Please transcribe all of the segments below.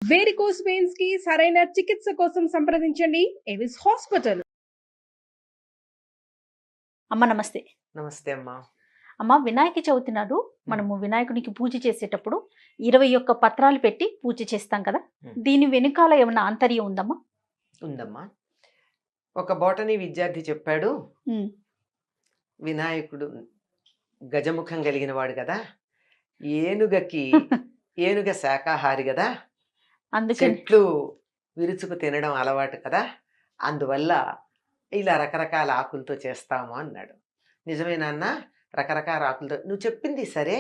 Varicose veins కి సరైన చికిత్స కోసం సంప్రదించండి ఎవిస్ హాస్పిటల్. అమ్మ నమస్తే. నమస్తే అమ్మా. అమ్మ, వినాయక చవితి నాడు మనము వినాయకునికి పూజ చేసేటప్పుడు 21 పత్రాలు పెట్టి పూజ చేస్తాం కదా, దీని వెనుకాల ఏమైనా ఆంతర్యం ఉందమ్మా? ఉందమ్మా. ఒక బోటనీ విద్యార్థి చెప్పాడు, వినాయకుడు గజముఖం కలిగిన వాడు కదా, ఏనుగ శాకాహారి కదా, చెట్లు విరుచుకు తినడం అలవాటు కదా, అందువల్ల ఇలా రకరకాల ఆకులతో చేస్తాము అన్నాడు. నిజమేనా? రకరకాల ఆకులతో నువ్వు చెప్పింది సరే,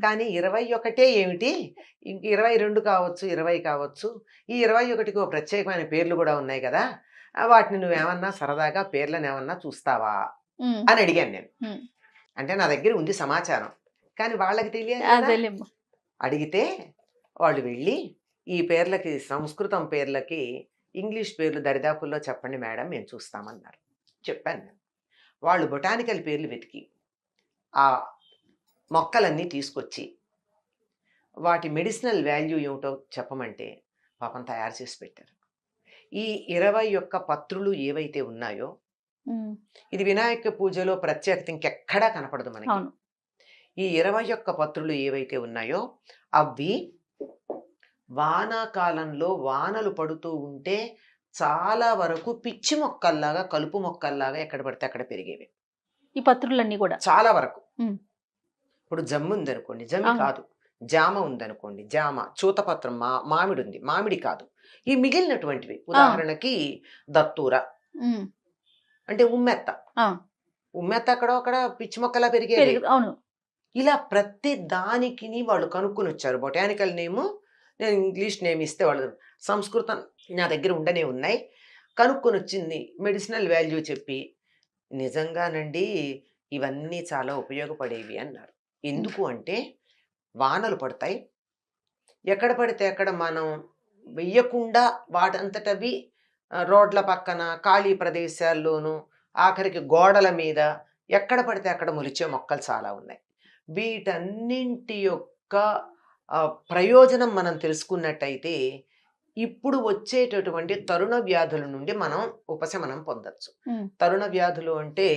కానీ 21 ఏమిటి, ఇంక 22 కావచ్చు, 20 కావచ్చు. ఈ 21కి ఒక ప్రత్యేకమైన పేర్లు కూడా ఉన్నాయి కదా, వాటిని నువ్వేమన్నా సరదాగా పేర్లను ఏమన్నా చూస్తావా అని అడిగాను నేను. అంటే నా దగ్గర ఉంది సమాచారం, కానీ వాళ్ళకి తెలియదు. అడిగితే వాళ్ళు వెళ్ళి ఈ పేర్లకి, సంస్కృతం పేర్లకి ఇంగ్లీష్ పేర్లు దరిదాపుల్లో చెప్పండి మేడం, మేము చూస్తామన్నారు. చెప్పాను నేను. వాళ్ళు బొటానికల్ పేర్లు వెతికి ఆ మొక్కలన్నీ తీసుకొచ్చి వాటి మెడిసినల్ వాల్యూ ఏమిటో చెప్పమంటే పాపం తయారు చేసి పెట్టారు. ఈ 21 పత్రులు ఏవైతే ఉన్నాయో, ఇది వినాయక పూజలో ప్రత్యేకత ఇంకెక్కడా కనపడదు మనకి. ఈ 21 పత్రులు ఏవైతే ఉన్నాయో అవి వానాకాలంలో వానలు పడుతూ ఉంటే చాలా వరకు పిచ్చి మొక్కల్లాగా, కలుపు మొక్కల్లాగా ఎక్కడ పడితే అక్కడ పెరిగేవి ఈ పత్రులన్నీ కూడా. చాలా వరకు. ఇప్పుడు జమ్ము ఉందనుకోండి, జమ్మి కాదు. జామ ఉందనుకోండి, జామ. చూతపత్రం, మామిడి ఉంది, మామిడి కాదు. ఈ మిగిలినటువంటివి ఉదాహరణకి దత్తూర అంటే ఉమ్మెత్త అక్కడ పిచ్చి మొక్కలా పెరిగేది. ఇలా ప్రతి దానికి వాళ్ళు కనుక్కొని వచ్చారు. బొటానికల్ నేము, నేను ఇంగ్లీష్ నేమ్ ఇస్తే వాళ్ళు సంస్కృతం నా దగ్గర ఉండనే ఉన్నాయి. కనుక్కొని వచ్చింది మెడిసినల్ వాల్యూ చెప్పి, నిజంగానండి ఇవన్నీ చాలా ఉపయోగపడేవి అన్నారు. ఎందుకు అంటే వానలు పడతాయి, ఎక్కడ పడితే అక్కడ మనం వెయ్యకుండా వాటంతటవి రోడ్ల పక్కన, ఖాళీ ప్రదేశాల్లోనూ, ఆఖరికి గోడల మీద ఎక్కడ పడితే అక్కడ మొలిచే మొక్కలు చాలా ఉన్నాయి. వీటన్నింటి యొక్క ప్రయోజనం మనం తెలుసుకున్నట్టయితే ఇప్పుడు వచ్చేటటువంటి తరుణ వ్యాధుల నుండి మనం ఉపశమనం పొందొచ్చు. తరుణ వ్యాధులు అంటే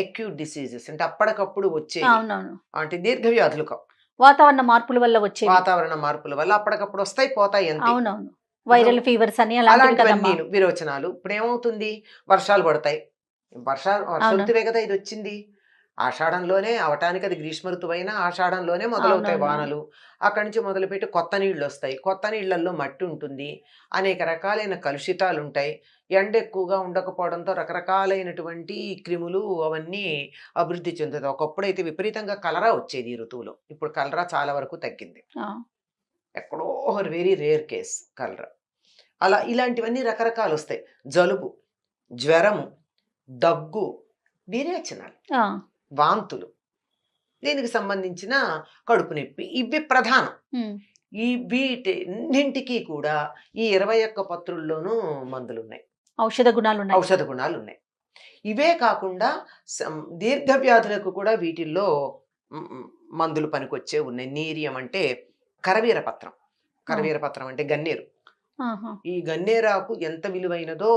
అక్యూట్ డిసీజెస్, అంటే అప్పటికప్పుడు వచ్చే, అంటే దీర్ఘ వ్యాధులు కావు. వాతావరణ మార్పుల వల్ల అప్పటికప్పుడు వస్తాయి, పోతాయి అంతే. వైరల్ ఫీవర్స్ అని అలాంటివన్నీ విరోచనాలు. ఇప్పుడు ఏమవుతుంది, వర్షాలు పడతాయి. వర్షాలువే కదా ఇది వచ్చింది. ఆషాఢంలోనే అవటానికి, అది గ్రీష్మ ఋతువైనా ఆషాఢంలోనే మొదలవుతాయి వానలు. అక్కడి నుంచి మొదలుపెట్టి కొత్త నీళ్ళు వస్తాయి. కొత్త నీళ్లలో మట్టి ఉంటుంది, అనేక రకాలైన కలుషితాలు ఉంటాయి. ఎండ ఎక్కువగా ఉండకపోవడంతో రకరకాలైనటువంటి క్రిములు అవన్నీ అభివృద్ధి చెందుతాయి. ఒకప్పుడైతే విపరీతంగా కలరా వచ్చేది ఈ ఋతువులో. ఇప్పుడు కలరా చాలా వరకు తగ్గింది. ఎక్కడో వెరీ రేర్ కేస్ కలరా. అలా ఇలాంటివన్నీ రకరకాలు వస్తాయి. జలుబు, జ్వరము, దగ్గు, విరేచనాలు, వాంతులు, దీనికి సంబంధించిన కడుపు నొప్పి, ఇవి ప్రధానం. ఈ వీటన్నింటికి కూడా ఈ 21 పత్రుల్లోనూ మందులు ఉన్నాయి, ఔషధ గుణాలు ఉన్నాయి. ఇవే కాకుండా దీర్ఘ వ్యాధులకు కూడా వీటిల్లో మందులు పనికొచ్చే ఉన్నాయి. నీరియం అంటే కరవీరపత్రం అంటే గన్నేరు. ఈ గన్నేరాకు ఎంత విలువైనదో,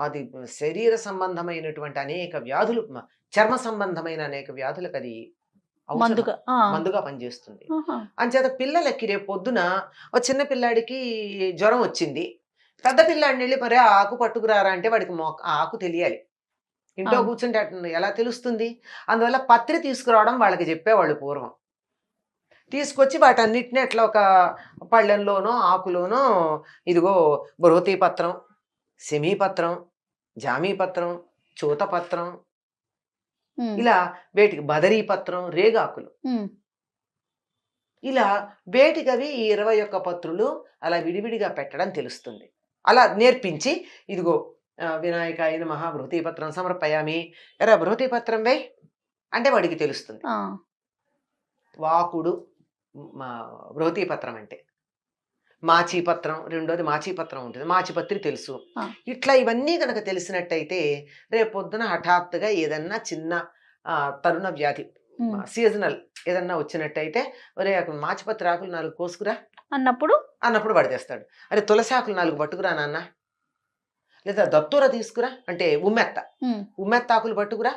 అది శరీర సంబంధమైనటువంటి అనేక వ్యాధులు, చర్మ సంబంధమైన అనేక వ్యాధులకు అది మందుగా పనిచేస్తుంది. అంచేత పిల్లలకి రేపు పొద్దున చిన్న పిల్లాడికి జ్వరం వచ్చింది, పెద్ద పిల్లాడిని వెళ్ళి మరి ఆకు పట్టుకురారా అంటే వాడికి ఆకు తెలియాలి. ఇంట్లో కూర్చుంటే ఎలా తెలుస్తుంది? అందువల్ల పత్రి తీసుకురావడం వాళ్ళకి చెప్పేవాళ్ళు పూర్వం. తీసుకొచ్చి వాటన్నిటిని అట్లా ఒక పళ్ళెంలోనో ఆకులోనో, ఇదిగో బృహతీ పత్రం, సెమీపత్రం, జామీపత్రం, చూతపత్రం, ఇలా వేటికి బదరీపత్రం, రేగాకులు, ఇలా వేటికవి ఈ 21 పత్రులు అలా విడివిడిగా పెట్టడం తెలుస్తుంది. అలా నేర్పించి, ఇదిగో వినాయకాయ నమః బృహతీపత్రం సమర్పయామి, ఎరా బృహతీపత్రం వే అంటే వాడికి తెలుస్తుంది. వాకుడు బృహతీపత్రం అంటే, మాచీపత్రం, రెండోది మాచీపత్రం ఉంటుంది, మాచిపత్రి తెలుసు. ఇట్లా ఇవన్నీ కనుక తెలిసినట్టయితే రేపు పొద్దున హఠాత్తుగా ఏదన్నా చిన్న తరుణ వ్యాధి, సీజనల్ ఏదన్నా వచ్చినట్టయితే, ఒరే మాచిపత్రి ఆకులు 4 కోసుకురా అన్నప్పుడు అన్నప్పుడు వాడు తెస్తాడు. అరే తులసాకులు 4 పట్టుకురా నాన్న, లేదా దత్తూర తీసుకురా అంటే ఉమ్మెత్తాకులు పట్టుకురా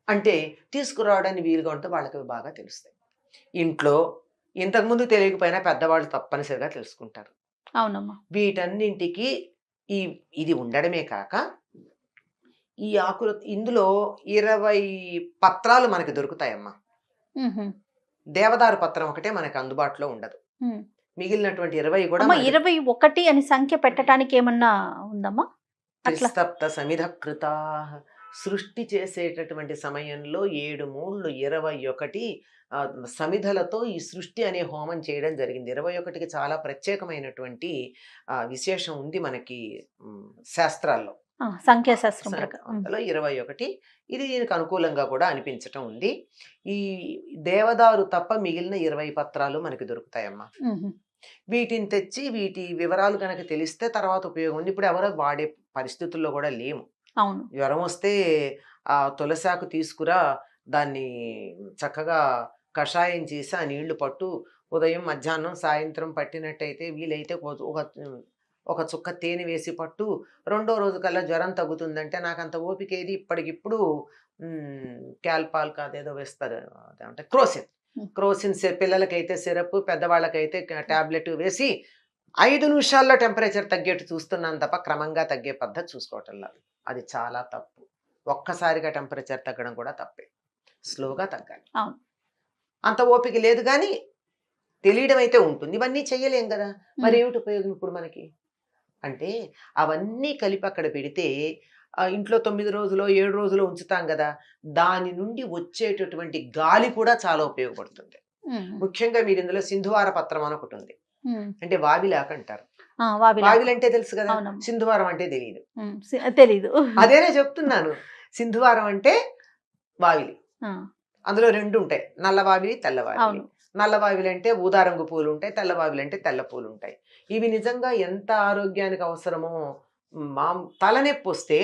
అంటే తీసుకురావడానికి వీలుగా ఉంటే వాళ్ళకి బాగా తెలుస్తాయి. ఇంట్లో ఇంతకుముందు తెలియకపోయినా పెద్దవాళ్ళు తప్పనిసరిగా తెలుసుకుంటారు. అవునమ్మా. వీటన్నింటికి ఇది ఉండడమే కాక ఈ ఆకులు ఇందులో 20 పత్రాలు మనకి దొరుకుతాయమ్మా. దేవదారు పత్రం ఒకటే మనకి అందుబాటులో ఉండదు. మిగిలినటువంటి 20 కూడా 21 అని సంఖ్య పెట్టడానికి ఏమన్నా ఉందమ్మా? త్రిస్తప్త సమిధకృతా, సృష్టి చేసేటటువంటి సమయంలో 7 మూళ్ళు 21 సమిధలతో ఈ సృష్టి అనే హోమం చేయడం జరిగింది. 21కి చాలా ప్రత్యేకమైనటువంటి విశేషం ఉంది మనకి శాస్త్రాల్లో, సంఖ్యాశాస్త్రం ప్రకారం. అందులో 21 ఇది దీనికి అనుకూలంగా కూడా అనిపించటం ఉంది. ఈ దేవదారు తప్ప మిగిలిన 20 పత్రాలు మనకి దొరుకుతాయమ్మా. వీటిని తెచ్చి వీటి వివరాలు కనుక తెలిస్తే తర్వాత ఉపయోగం ఉంది. ఇప్పుడు ఎవరో వాడే పరిస్థితుల్లో కూడా లేము. అవును. జ్వరం వస్తే ఆ తులసాకు తీసుకురా, దాన్ని చక్కగా కషాయం చేసి ఆ నీళ్లు పట్టు, ఉదయం మధ్యాహ్నం సాయంత్రం పట్టినట్టయితే వీలైతే ఒక చుక్క తేనె వేసి పట్టు, 2వ రోజు కల్లా జ్వరం తగ్గుతుందంటే నాకు అంత ఓపిక ఏది. ఇప్పటికిప్పుడు క్యాల్పాల్ కాదేదో వేస్తారు, అదేమంటే క్రోసిన్ పిల్లలకైతే సిరప్, పెద్దవాళ్ళకైతే టాబ్లెట్ వేసి 5 నిమిషాల్లో టెంపరేచర్ తగ్గేట్టు చూస్తున్నాను తప్ప క్రమంగా తగ్గే పద్ధతి చూసుకోవటం లేదు. అది చాలా తప్పు. ఒక్కసారిగా టెంపరేచర్ తగ్గడం కూడా తప్పే. స్లోగా తగ్గాలి. అంత ఓపిక లేదు కానీ తెలియడం అయితే ఉంటుంది. ఇవన్నీ చెయ్యలేం కదా, మరి ఏమిటి ఉపయోగం ఇప్పుడు మనకి అంటే అవన్నీ కలిపి అక్కడ పెడితే ఇంట్లో 9 రోజులు 7 రోజులు ఉంచుతాం కదా, దాని నుండి వచ్చేటటువంటి గాలి కూడా చాలా ఉపయోగపడుతుంది. ముఖ్యంగా మీరు ఇందులో సింధువార పత్రం అని ఒకటి ఉంది, అంటే వావిలాక అంటారు. వావిలు అంటే తెలుసు కదా, సింధువారం అంటే తెలీదు. అదేనే చెప్తున్నాను. సింధువారం అంటే వావిలి. అందులో 2 ఉంటాయి, నల్లవావిలి తెల్లవావిలి. నల్లవావిలి అంటే ఊదా రంగు పూలు ఉంటాయి, తెల్లవావిలి అంటే తెల్ల పూలు ఉంటాయి. ఇవి నిజంగా ఎంత ఆరోగ్యానికి అవసరమో. తలనొప్పి వస్తే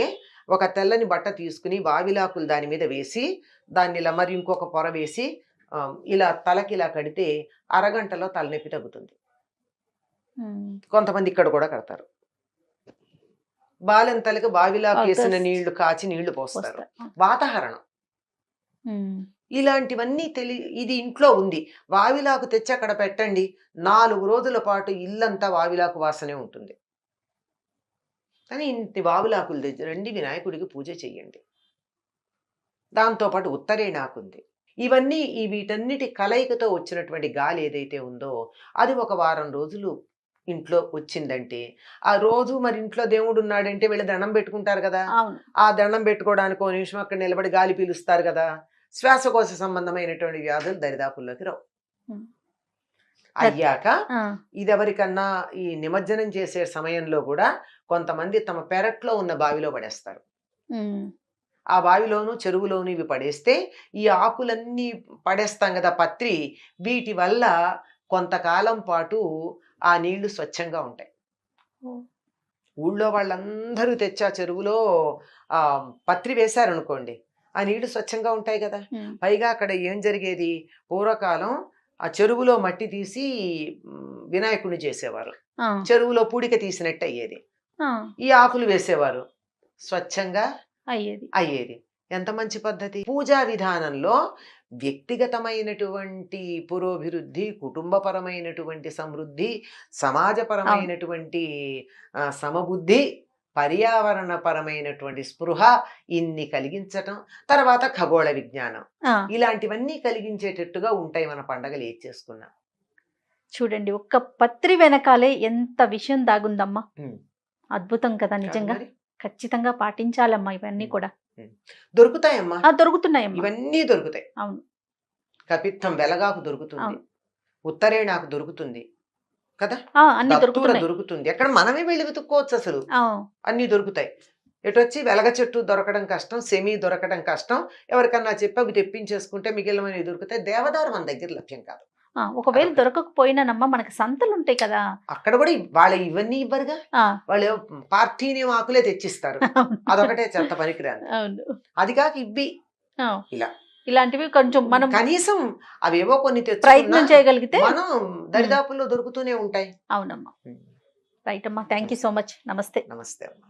ఒక తెల్లని బట్ట తీసుకుని వావిలాకులు దాని మీద వేసి దాన్ని ఇలా మరి ఇంకొక పొర వేసి ఇలా తలకి ఇలా కడితే అరగంటలో తలనొప్పి తగ్గుతుంది. కొంతమంది ఇక్కడ కూడా కడతారు. బాలెం తలకి వావిలాకు వేసిన నీళ్లు కాచి నీళ్లు పోస్తారు, వాతాహరణం. ఇలాంటివన్నీ ఇది ఇంట్లో ఉంది. వావిలాకు తెచ్చి అక్కడ పెట్టండి, 4 రోజుల పాటు ఇల్లంతా వావిలాకు వాసనే ఉంటుంది. కానీ ఇంటి వావిలాకులు తెచ్చి వినాయకుడికి పూజ చెయ్యండి. దాంతోపాటు ఉత్తరేణాకు ఉంది. ఇవన్నీ వీటన్నిటి కలయికతో వచ్చినటువంటి గాలి ఏదైతే ఉందో అది ఒక వారం రోజులు ఇంట్లో వచ్చిందంటే, ఆ రోజు మరి ఇంట్లో దేవుడు ఉన్నాడంటే వీళ్ళు దండం పెట్టుకుంటారు కదా, ఆ దండం పెట్టుకోవడానికి 1 నిమిషం అక్కడ నిలబడి గాలి పీలుస్తారు కదా, శ్వాసకోశ సంబంధమైనటువంటి వ్యాధులు దరిదాపుల్లోకి రావు. అయ్యాక ఇది ఎవరికన్నా ఈ నిమజ్జనం చేసే సమయంలో కూడా కొంతమంది తమ పెరట్లో ఉన్న బావిలో పడేస్తారు. ఆ బావిలోను చెరువులోను ఇవి పడేస్తే ఈ ఆకులన్నీ పడేస్తాం కదా పత్రి, వీటి వల్ల కొంతకాలం పాటు ఆ నీళ్లు స్వచ్ఛంగా ఉంటాయి. ఊళ్ళో వాళ్ళందరూ తెచ్చి ఆ చెరువులో పత్రి వేశారనుకోండి, ఆ నీళ్లు స్వచ్ఛంగా ఉంటాయి కదా. పైగా అక్కడ ఏం జరిగేది, పూర్వకాలం ఆ చెరువులో మట్టి తీసి వినాయకుడిని చేసేవారు, చెరువులో పూడిక తీసినట్టు అయ్యేది. ఈ ఆకులు వేసేవారు, స్వచ్ఛంగా అయ్యేది. ఎంత మంచి పద్ధతి. పూజా విధానంలో వ్యక్తిగతమైనటువంటి పురోభివృద్ధి, కుటుంబపరమైనటువంటి సమృద్ధి, సమాజపరమైనటువంటి సమబుద్ధి, పర్యావరణపరమైనటువంటి స్పృహ ఇన్ని కలిగించటం, తర్వాత ఖగోళ విజ్ఞానం, ఇలాంటివన్నీ కలిగించేటట్టుగా ఉంటాయి మన పండగలు ఏది చేసుకున్నా. చూడండి, ఒక్క పత్రి వెనకాలే ఎంత విషయం దాగుందమ్మా. అద్భుతం కదా నిజంగా. ఖచ్చితంగా పాటించాలమ్మా. ఇవన్నీ కూడా దొరుకుతాయమ్మా, దొరుకుతున్నాయమ్మా, ఇవన్నీ దొరుకుతాయి. అవును. కపిత్తం వెలగాకు దొరుకుతుంది, ఉత్తరేణాకు దొరుకుతుంది కదా, దొరుకుతుంది. ఎక్కడ మనమే వెళ్ళి వెతుక్కోవచ్చు, అసలు అన్ని దొరుకుతాయి. ఎటు వచ్చి వెలగ చెట్టు దొరకడం కష్టం, సెమీ దొరకడం కష్టం. ఎవరికన్నా చెప్పి అవి తెప్పించేసుకుంటే మిగిలినవి దొరుకుతాయి. దేవదారు మన దగ్గర లభ్యం కాదు. ఒకవేళ దొరకకపోయినానమ్మా మనకి సంతలు ఉంటాయి కదా, అక్కడ కూడా వాళ్ళ ఇవన్నీ ఇవ్వరుగా. వాళ్ళు పార్టీని ఆకులే తెచ్చిస్తారు, అదొకటే చెత్త పనికిరాదు. అది కాక ఇవ్వి ఇలా ఇలాంటివి కొంచెం మనం కనీసం అవేవో కొన్ని ప్రయత్నం తెచ్చుకున్నా చేయగలిగితే మనం దరిదాపుల్లో దొరుకుతూనే ఉంటాయి. అవునమ్మా. రైట్ అమ్మా, థ్యాంక్ యూ సో మచ్. నమస్తే. నమస్తే అమ్మా.